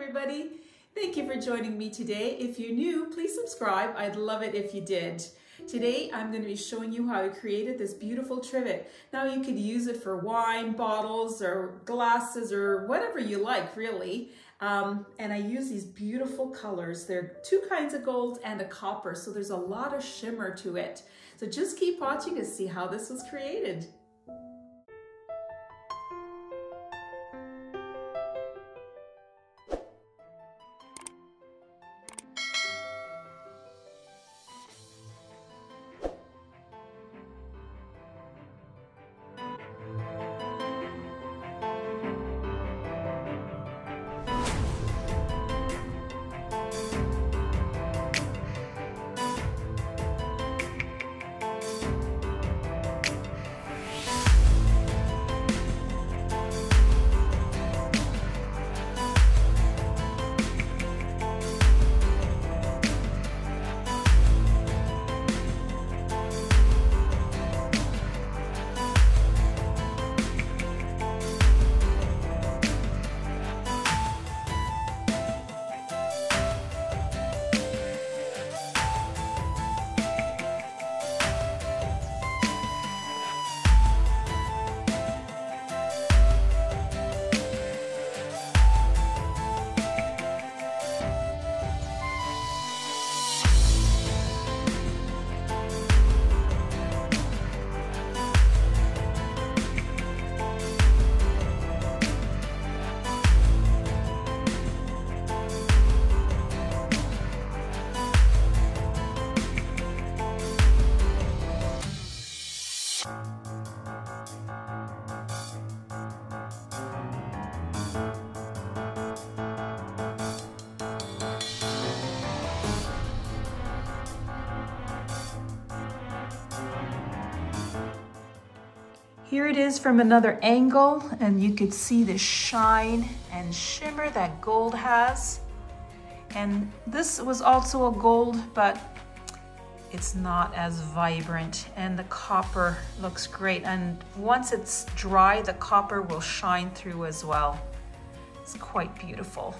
everybody. Thank you for joining me today. If you're new, please subscribe. I'd love it if you did. Today, I'm going to be showing you how I created this beautiful trivet. Now you could use it for wine bottles or glasses or whatever you like, really. And I use these beautiful colors. There are two kinds of gold and a copper, so there's a lot of shimmer to it. So just keep watching to see how this was created. Here it is from another angle, and you could see the shine and shimmer that gold has. And this was also a gold, but it's not as vibrant, and the copper looks great. And once it's dry, the copper will shine through as well. It's quite beautiful.